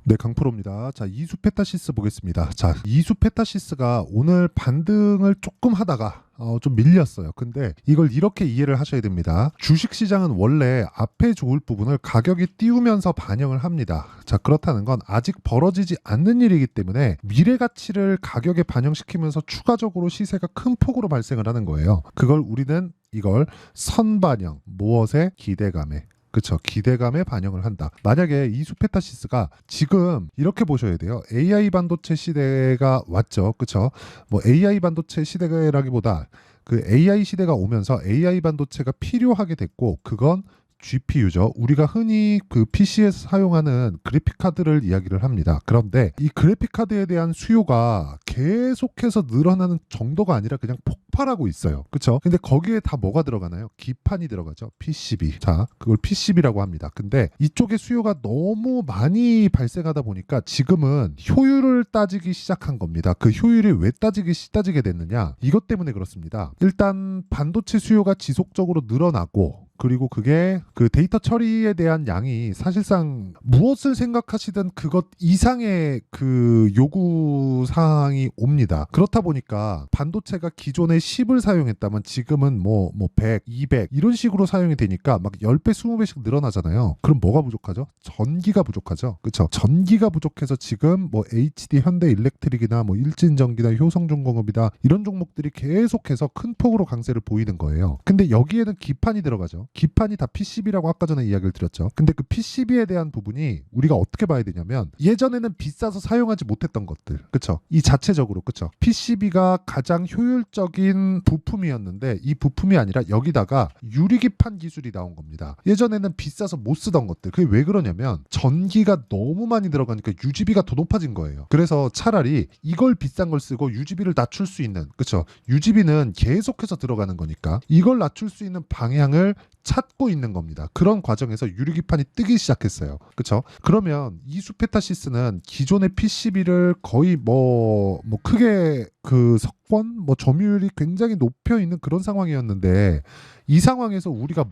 네, 강프로입니다. 자, 이수페타시스 보겠습니다. 자, 이수페타시스가 오늘 반등을 조금 하다가 좀 밀렸어요. 근데 이걸 이렇게 이해를 하셔야 됩니다. 주식시장은 원래 앞에 좋을 부분을 가격이 띄우면서 반영을 합니다. 자, 그렇다는 건 아직 벌어지지 않는 일이기 때문에 미래 가치를 가격에 반영시키면서 추가적으로 시세가 큰 폭으로 발생을 하는 거예요. 그걸 우리는 이걸 선반영, 무엇의 기대감에, 그쵸, 기대감에 반영을 한다. 만약에 이수페타시스가 지금 이렇게 보셔야 돼요. AI 반도체 시대가 왔죠. 그쵸? 뭐 AI 반도체 시대라기보다 그 AI 시대가 오면서 AI 반도체가 필요하게 됐고, 그건 GPU죠. 우리가 흔히 그 PC에서 사용하는 그래픽 카드를 이야기를 합니다. 그런데 이 그래픽 카드에 대한 수요가 계속해서 늘어나는 정도가 아니라 그냥 폭발하고 있어요. 그렇죠? 근데 거기에 다 뭐가 들어가나요? 기판이 들어가죠. PCB. 자, 그걸 PCB라고 합니다. 근데 이쪽에 수요가 너무 많이 발생하다 보니까 지금은 효율을 따지기 시작한 겁니다. 그 효율이 왜 따지게 됐느냐? 이것 때문에 그렇습니다. 일단 반도체 수요가 지속적으로 늘어나고, 그리고 그게 그 데이터 처리에 대한 양이 사실상 무엇을 생각하시든 그것 이상의 그 요구 사항이 옵니다. 그렇다 보니까 반도체가 기존에 10을 사용했다면 지금은 뭐 100, 200 이런 식으로 사용이 되니까 막 10배, 20배씩 늘어나잖아요. 그럼 뭐가 부족하죠? 전기가 부족하죠. 그렇죠? 전기가 부족해서 지금 뭐 HD 현대일렉트릭이나 뭐 일진전기나 효성중공업이다 이런 종목들이 계속해서 큰 폭으로 강세를 보이는 거예요. 근데 여기에는 기판이 들어가죠. 기판이 다 PCB라고 아까 전에 이야기를 드렸죠. 근데 그 PCB에 대한 부분이 우리가 어떻게 봐야 되냐면, 예전에는 비싸서 사용하지 못했던 것들, 그쵸? 이 자체적으로, 그쵸? PCB가 가장 효율적인 부품이었는데 이 부품이 아니라 여기다가 유리기판 기술이 나온 겁니다. 예전에는 비싸서 못 쓰던 것들, 그게 왜 그러냐면 전기가 너무 많이 들어가니까 유지비가 더 높아진 거예요. 그래서 차라리 이걸 비싼 걸 쓰고 유지비를 낮출 수 있는, 그쵸? 유지비는 계속해서 들어가는 거니까 이걸 낮출 수 있는 방향을 찾고 있는 겁니다. 그런 과정에서 유리기판이 뜨기 시작했어요. 그렇죠? 그러면 이수페타시스는 기존의 PCB를 거의 뭐 크게 그 석권, 뭐 점유율이 굉장히 높여 있는 그런 상황이었는데, 이 상황에서 우리가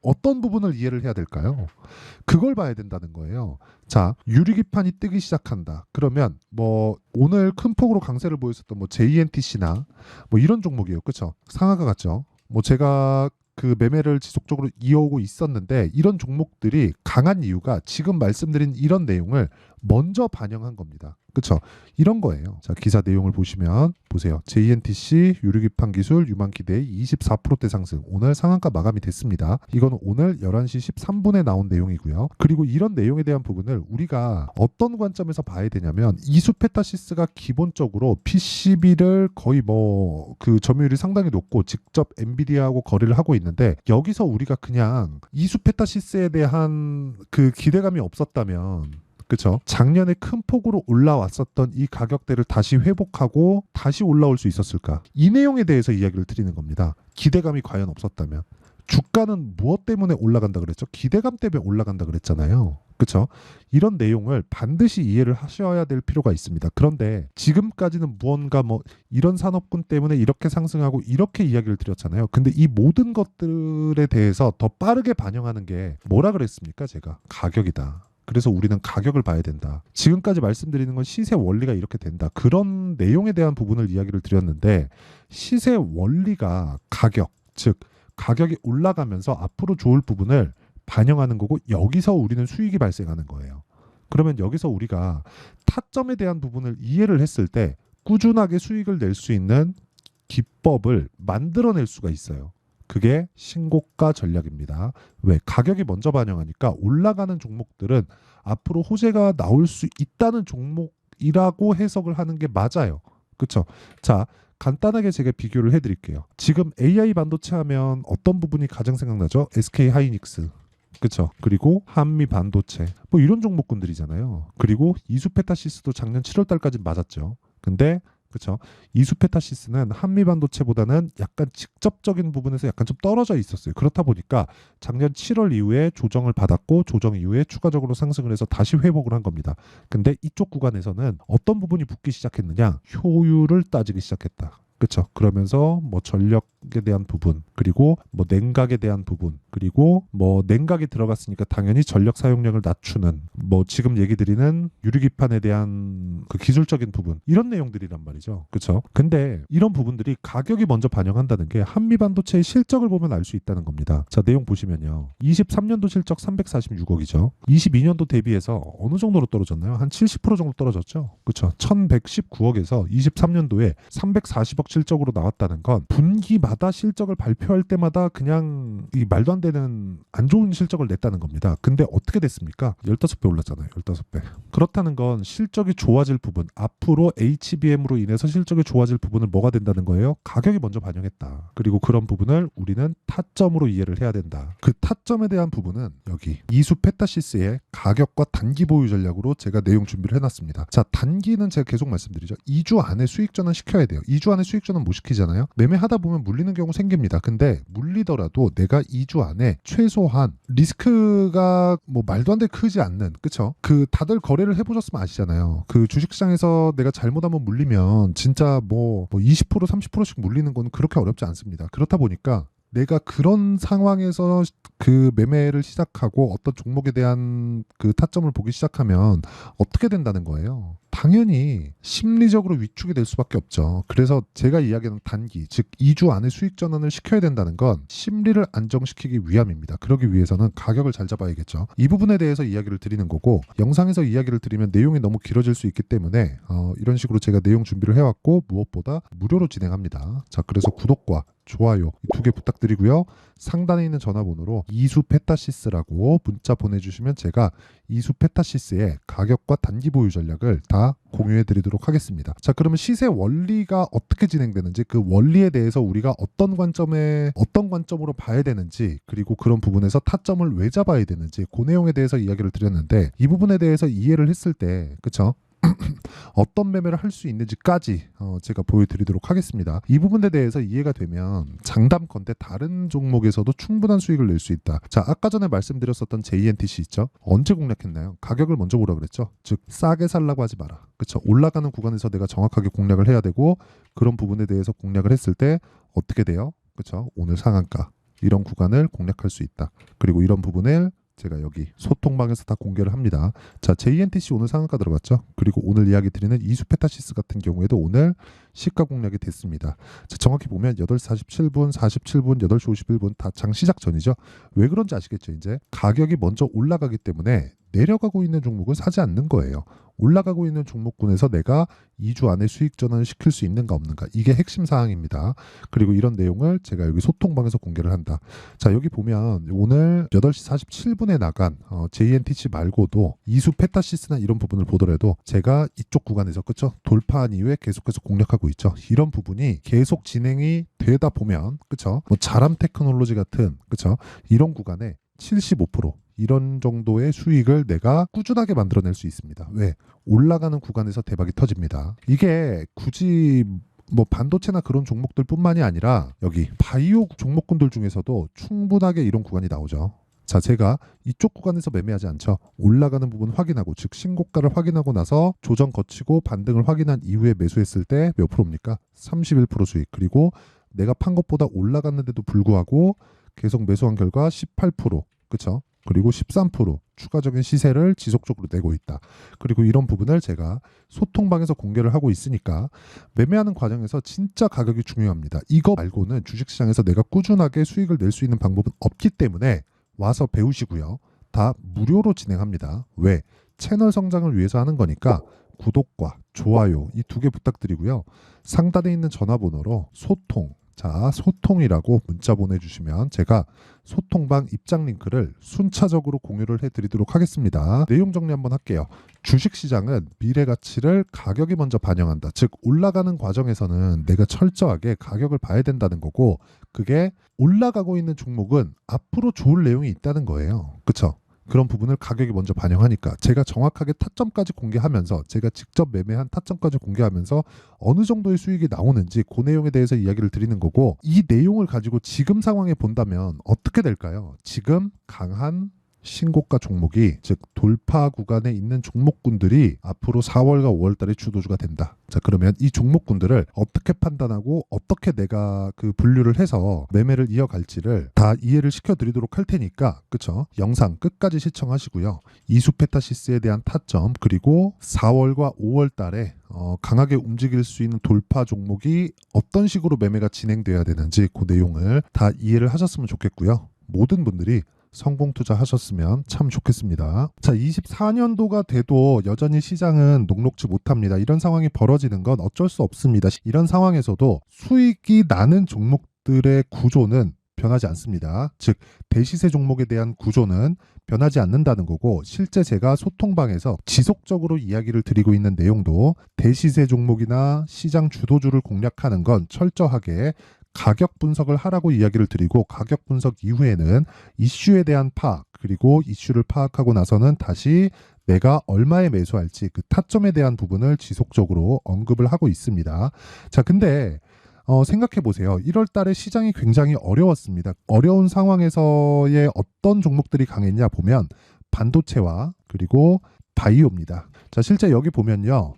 어떤 부분을 이해를 해야 될까요? 그걸 봐야 된다는 거예요. 자, 유리기판이 뜨기 시작한다. 그러면 뭐 오늘 큰 폭으로 강세를 보였었던 뭐 JNTC나 뭐 이런 종목이에요. 그렇죠? 상하가 같죠? 뭐 제가 그 매매를 지속적으로 이어오고 있었는데, 이런 종목들이 강한 이유가 지금 말씀드린 이런 내용을 먼저 반영한 겁니다. 그렇죠? 이런 거예요. 자, 기사 내용을 보시면 보세요. JNTC 유리기판 기술 유망기대 24%대 상승. 오늘 상한가 마감이 됐습니다. 이건 오늘 11시 13분에 나온 내용이고요. 그리고 이런 내용에 대한 부분을 우리가 어떤 관점에서 봐야 되냐면, 이수페타시스가 기본적으로 PCB를 거의 뭐 그 점유율이 상당히 높고 직접 엔비디아하고 거래를 하고 있는데, 여기서 우리가 그냥 이수페타시스에 대한 그 기대감이 없었다면, 그쵸? 작년에 큰 폭으로 올라왔었던 이 가격대를 다시 회복하고 다시 올라올 수 있었을까? 이 내용에 대해서 이야기를 드리는 겁니다. 기대감이 과연 없었다면. 주가는 무엇 때문에 올라간다 그랬죠? 기대감 때문에 올라간다 그랬잖아요. 그쵸? 이런 내용을 반드시 이해를 하셔야 될 필요가 있습니다. 그런데 지금까지는 무언가 뭐 이런 산업군 때문에 이렇게 상승하고 이렇게 이야기를 드렸잖아요. 근데 이 모든 것들에 대해서 더 빠르게 반영하는 게 뭐라 그랬습니까? 제가 가격이다. 그래서 우리는 가격을 봐야 된다. 지금까지 말씀드리는 건 시세 원리가 이렇게 된다. 그런 내용에 대한 부분을 이야기를 드렸는데, 시세 원리가 가격, 즉 가격이 올라가면서 앞으로 좋을 부분을 반영하는 거고, 여기서 우리는 수익이 발생하는 거예요. 그러면 여기서 우리가 타점에 대한 부분을 이해를 했을 때 꾸준하게 수익을 낼 수 있는 기법을 만들어낼 수가 있어요. 그게 신고가 전략입니다. 왜? 가격이 먼저 반영하니까 올라가는 종목들은 앞으로 호재가 나올 수 있다는 종목이라고 해석을 하는 게 맞아요. 그렇죠? 자, 간단하게 제가 비교를 해드릴게요. 지금 AI 반도체 하면 어떤 부분이 가장 생각나죠? SK 하이닉스. 그렇죠? 그리고 한미 반도체. 뭐 이런 종목군들이잖아요. 그리고 이수페타시스도 작년 7월 달까지 맞았죠. 근데 그렇죠. 이수페타시스는 한미 반도체보다는 약간 직접적인 부분에서 약간 좀 떨어져 있었어요. 그렇다 보니까 작년 7월 이후에 조정을 받았고, 조정 이후에 추가적으로 상승을 해서 다시 회복을 한 겁니다. 근데 이쪽 구간에서는 어떤 부분이 붙기 시작했느냐? 효율을 따지기 시작했다. 그렇죠. 그러면서 뭐 전력에 대한 부분, 그리고 뭐 냉각에 대한 부분, 그리고 뭐 냉각이 들어갔으니까 당연히 전력 사용량을 낮추는, 뭐 지금 얘기 드리는 유리기판에 대한 그 기술적인 부분, 이런 내용들이란 말이죠. 그렇죠. 근데 이런 부분들이 가격이 먼저 반영한다는 게 한미 반도체의 실적을 보면 알 수 있다는 겁니다. 자, 내용 보시면요. 23년도 실적 346억이죠. 22년도 대비해서 어느 정도로 떨어졌나요? 한 70% 정도 떨어졌죠. 그렇죠. 1119억에서 23년도에 340억 실적으로 나왔다는 건 분기마다 실적을 발표할 때마다 그냥 이 말도 안 되는 안 좋은 실적을 냈다는 겁니다. 근데 어떻게 됐습니까? 15배 올랐잖아요. 15배. 그렇다는 건 실적이 좋아질 부분, 앞으로 HBM으로 인해서 실적이 좋아질 부분을 뭐가 된다는 거예요? 가격이 먼저 반영했다. 그리고 그런 부분을 우리는 타점으로 이해를 해야 된다. 그 타점에 대한 부분은 여기 이수 페타시스의 가격과 단기 보유 전략으로 제가 내용 준비를 해놨습니다. 자, 단기는 제가 계속 말씀드리죠. 2주 안에 수익 전환 시켜야 돼요. 2주 안에 수익 전환 못 시키잖아요. 매매하다 보면 물리는 경우 생깁니다. 근데 물리더라도 내가 2주 안에 최소한 리스크가 뭐 말도 안 되게 크지 않는, 그쵸? 그 다들 거래를 해보셨으면 아시잖아요. 그 주식시장에서 내가 잘못 한번 물리면 진짜 뭐 20% 30%씩 물리는 건 그렇게 어렵지 않습니다. 그렇다 보니까 내가 그런 상황에서 그 매매를 시작하고 어떤 종목에 대한 그 타점을 보기 시작하면 어떻게 된다는 거예요. 당연히 심리적으로 위축이 될 수밖에 없죠. 그래서 제가 이야기하는 단기, 즉 2주 안에 수익 전환을 시켜야 된다는 건 심리를 안정시키기 위함입니다. 그러기 위해서는 가격을 잘 잡아야겠죠. 이 부분에 대해서 이야기를 드리는 거고, 영상에서 이야기를 드리면 내용이 너무 길어질 수 있기 때문에 이런 식으로 제가 내용 준비를 해왔고, 무엇보다 무료로 진행합니다. 자, 그래서 구독과 좋아요 두 개 부탁드리고요. 상단에 있는 전화번호로 이수 페타시스라고 문자 보내주시면 제가 이수 페타시스의 가격과 단기 보유 전략을 다 공유해 드리도록 하겠습니다. 자, 그러면 시세 원리가 어떻게 진행되는지, 그 원리에 대해서 우리가 어떤 관점으로 봐야 되는지, 그리고 그런 부분에서 타점을 왜 잡아야 되는지, 그 내용에 대해서 이야기를 드렸는데, 이 부분에 대해서 이해를 했을 때, 그쵸? 어떤 매매를 할 수 있는지까지 제가 보여드리도록 하겠습니다. 이 부분에 대해서 이해가 되면 장담컨대 다른 종목에서도 충분한 수익을 낼 수 있다. 자, 아까 전에 말씀드렸었던 JNTC 있죠? 언제 공략했나요? 가격을 먼저 보라 그랬죠? 즉 싸게 살라고 하지 마라. 그쵸? 올라가는 구간에서 내가 정확하게 공략을 해야 되고, 그런 부분에 대해서 공략을 했을 때 어떻게 돼요? 그쵸? 오늘 상한가 이런 구간을 공략할 수 있다. 그리고 이런 부분을 제가 여기 소통방에서 다 공개를 합니다. 자, JNTC 오늘 상한가 들어갔죠. 그리고 오늘 이야기 드리는 이수페타시스 같은 경우에도 오늘 시가 공략이 됐습니다. 자, 정확히 보면 8시 47분, 47분, 8시 51분 다 장 시작 전이죠. 왜 그런지 아시겠죠? 이제 가격이 먼저 올라가기 때문에 내려가고 있는 종목은 사지 않는 거예요. 올라가고 있는 종목군에서 내가 2주 안에 수익 전환을 시킬 수 있는가 없는가, 이게 핵심 사항입니다. 그리고 이런 내용을 제가 여기 소통방에서 공개를 한다. 자, 여기 보면 오늘 8시 47분에 나간 JNTC 말고도 이수 페타시스나 이런 부분을 보더라도 제가 이쪽 구간에서, 그쵸? 돌파한 이후에 계속해서 공략하고 있죠. 이런 부분이 계속 진행이 되다 보면, 그쵸? 뭐 자람 테크놀로지 같은, 그쵸? 이런 구간에 75% 이런 정도의 수익을 내가 꾸준하게 만들어낼 수 있습니다. 왜? 올라가는 구간에서 대박이 터집니다. 이게 굳이 뭐 반도체나 그런 종목들 뿐만이 아니라 여기 바이오 종목군들 중에서도 충분하게 이런 구간이 나오죠. 자, 제가 이쪽 구간에서 매매하지 않죠. 올라가는 부분 확인하고, 즉 신고가를 확인하고 나서 조정 거치고 반등을 확인한 이후에 매수했을 때 몇 프로입니까? 31% 수익. 그리고 내가 판 것보다 올라갔는데도 불구하고 계속 매수한 결과 18%, 그쵸? 그리고 13% 추가적인 시세를 지속적으로 내고 있다. 그리고 이런 부분을 제가 소통방에서 공개를 하고 있으니까 매매하는 과정에서 진짜 가격이 중요합니다. 이거 말고는 주식시장에서 내가 꾸준하게 수익을 낼 수 있는 방법은 없기 때문에 와서 배우시고요. 다 무료로 진행합니다. 왜? 채널 성장을 위해서 하는 거니까 구독과 좋아요 이 두 개 부탁드리고요. 상단에 있는 전화번호로 소통이라고 문자 보내주시면 제가 소통방 입장 링크를 순차적으로 공유를 해드리도록 하겠습니다. 내용 정리 한번 할게요. 주식시장은 미래 가치를 가격이 먼저 반영한다. 즉 올라가는 과정에서는 내가 철저하게 가격을 봐야 된다는 거고, 그게 올라가고 있는 종목은 앞으로 좋을 내용이 있다는 거예요. 그쵸? 그런 부분을 가격이 먼저 반영하니까 제가 정확하게 타점까지 공개하면서, 제가 직접 매매한 타점까지 공개하면서 어느 정도의 수익이 나오는지 그 내용에 대해서 이야기를 드리는 거고, 이 내용을 가지고 지금 상황에 본다면 어떻게 될까요? 지금 강한 신고가 종목이 즉 돌파 구간에 있는 종목군들이 앞으로 4월과 5월 달에 주도주가 된다. 자, 그러면 이 종목군들을 어떻게 판단하고 어떻게 내가 그 분류를 해서 매매를 이어갈지를 다 이해를 시켜드리도록 할 테니까, 그쵸? 영상 끝까지 시청하시고요. 이수페타시스에 대한 타점, 그리고 4월과 5월 달에 강하게 움직일 수 있는 돌파 종목이 어떤 식으로 매매가 진행돼야 되는지 그 내용을 다 이해를 하셨으면 좋겠고요. 모든 분들이 성공 투자하셨으면 참 좋겠습니다. 자, 24년도가 돼도 여전히 시장은 녹록지 못합니다. 이런 상황이 벌어지는 건 어쩔 수 없습니다. 이런 상황에서도 수익이 나는 종목들의 구조는 변하지 않습니다. 즉, 대시세 종목에 대한 구조는 변하지 않는다는 거고, 실제 제가 소통방에서 지속적으로 이야기를 드리고 있는 내용도 대시세 종목이나 시장 주도주를 공략하는 건 철저하게 가격 분석을 하라고 이야기를 드리고, 가격 분석 이후에는 이슈에 대한 파악, 그리고 이슈를 파악하고 나서는 다시 내가 얼마에 매수할지 그 타점에 대한 부분을 지속적으로 언급을 하고 있습니다. 자, 근데 생각해 보세요. 1월 달에 시장이 굉장히 어려웠습니다. 어려운 상황에서의 어떤 종목들이 강했냐 보면 반도체와 그리고 바이오입니다. 자, 실제 여기 보면요.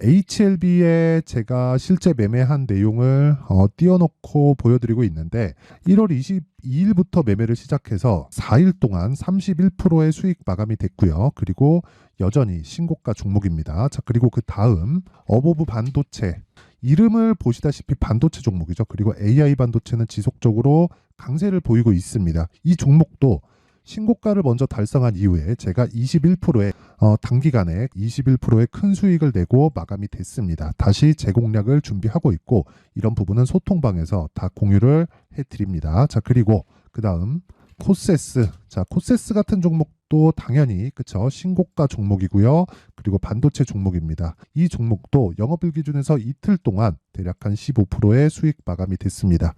HLB에 제가 실제 매매한 내용을 띄워놓고 보여드리고 있는데, 1월 22일부터 매매를 시작해서 4일 동안 31%의 수익 마감이 됐고요. 그리고 여전히 신고가 종목입니다. 자, 그리고 그 다음 어보브 반도체, 이름을 보시다시피 반도체 종목이죠. 그리고 AI 반도체는 지속적으로 강세를 보이고 있습니다. 이 종목도 신고가를 먼저 달성한 이후에 제가 21%의 단기간에 21%의 큰 수익을 내고 마감이 됐습니다. 다시 재공략을 준비하고 있고, 이런 부분은 소통방에서 다 공유를 해드립니다. 자, 그리고 그 다음 코세스. 자, 코세스 같은 종목도 당연히 그쵸, 신고가 종목이고요. 그리고 반도체 종목입니다. 이 종목도 영업일 기준에서 이틀 동안 대략 한 15%의 수익 마감이 됐습니다.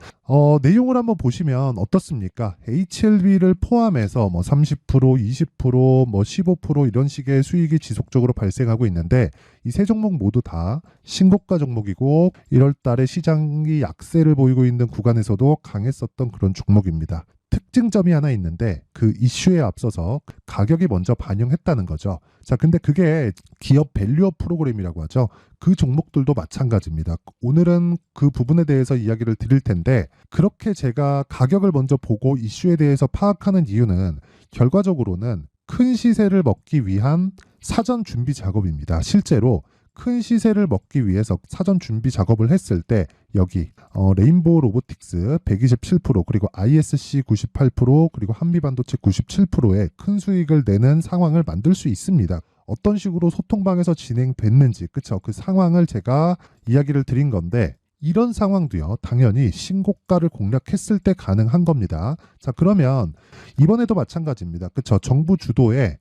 내용을 한번 보시면 어떻습니까? HLB를 포함해서 뭐 30%, 20%, 뭐 15% 이런 식의 수익이 지속적으로 발생하고 있는데, 이 세 종목 모두 다 신고가 종목이고 1월 달에 시장이 약세를 보이고 있는 구간에서도 강했었던 그런 종목입니다. 특징점이 하나 있는데, 그 이슈에 앞서서 가격이 먼저 반영했다는 거죠. 자, 근데 그게 기업 밸류업 프로그램이라고 하죠. 그 종목들도 마찬가지입니다. 오늘은 그 부분에 대해서 이야기를 드릴 텐데, 그렇게 제가 가격을 먼저 보고 이슈에 대해서 파악하는 이유는 결과적으로는 큰 시세를 먹기 위한 사전 준비 작업입니다. 실제로 큰 시세를 먹기 위해서 사전 준비 작업을 했을 때 여기 레인보우 로보틱스 127%, 그리고 ISC 98%, 그리고 한미반도체 97%의 큰 수익을 내는 상황을 만들 수 있습니다. 어떤 식으로 소통방에서 진행됐는지, 그쵸? 그 상황을 제가 이야기를 드린 건데, 이런 상황도요, 당연히 신고가를 공략했을 때 가능한 겁니다. 자, 그러면 이번에도 마찬가지입니다. 그쵸? 정부 주도의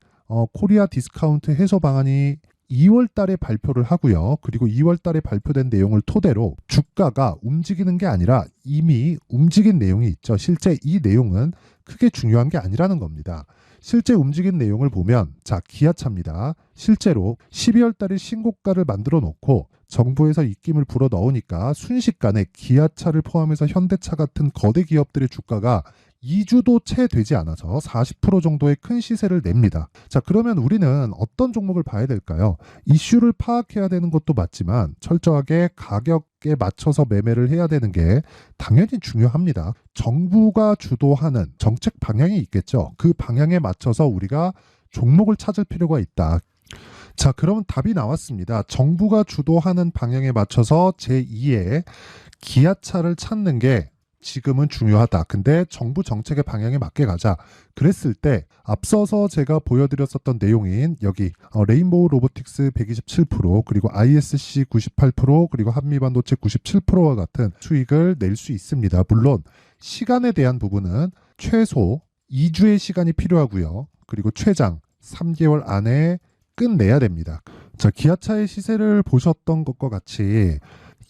코리아 디스카운트 해소 방안이 2월 달에 발표를 하고요. 그리고 2월 달에 발표된 내용을 토대로 주가가 움직이는 게 아니라 이미 움직인 내용이 있죠. 실제 이 내용은 크게 중요한 게 아니라는 겁니다. 실제 움직인 내용을 보면, 자, 기아차입니다. 실제로 12월 달에 신고가를 만들어 놓고 정부에서 입김을 불어 넣으니까 순식간에 기아차를 포함해서 현대차 같은 거대 기업들의 주가가 2주도 채 되지 않아서 40% 정도의 큰 시세를 냅니다. 자, 그러면 우리는 어떤 종목을 봐야 될까요? 이슈를 파악해야 되는 것도 맞지만 철저하게 가격에 맞춰서 매매를 해야 되는 게 당연히 중요합니다. 정부가 주도하는 정책 방향이 있겠죠. 그 방향에 맞춰서 우리가 종목을 찾을 필요가 있다. 자, 그러면 답이 나왔습니다. 정부가 주도하는 방향에 맞춰서 제2의 기아차를 찾는 게 지금은 중요하다. 근데 정부 정책의 방향에 맞게 가자. 그랬을 때 앞서서 제가 보여드렸었던 내용인 여기 레인보우 로보틱스 127%, 그리고 ISC 98%, 그리고 한미반도체 97%와 같은 수익을 낼 수 있습니다. 물론 시간에 대한 부분은 최소 2주의 시간이 필요하고요. 그리고 최장 3개월 안에 끝내야 됩니다. 자, 기아차의 시세를 보셨던 것과 같이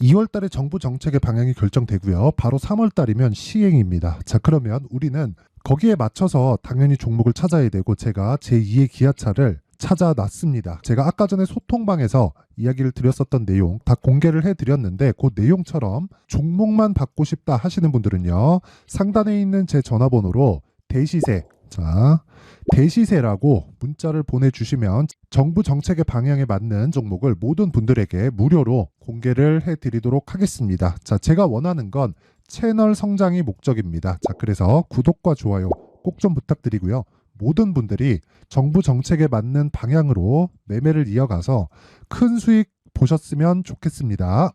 2월 달에 정부 정책의 방향이 결정되고요. 바로 3월 달이면 시행입니다. 자, 그러면 우리는 거기에 맞춰서 당연히 종목을 찾아야 되고, 제가 제2의 기아차를 찾아놨습니다. 제가 아까 전에 소통방에서 이야기를 드렸었던 내용 다 공개를 해드렸는데, 그 내용처럼 종목만 받고 싶다 하시는 분들은요, 상단에 있는 제 전화번호로 대시세, 자, 대시세라고 문자를 보내주시면 정부 정책의 방향에 맞는 종목을 모든 분들에게 무료로 공개를 해드리도록 하겠습니다. 자, 제가 원하는 건 채널 성장이 목적입니다. 자, 그래서 구독과 좋아요 꼭 좀 부탁드리고요. 모든 분들이 정부 정책에 맞는 방향으로 매매를 이어가서 큰 수익 보셨으면 좋겠습니다.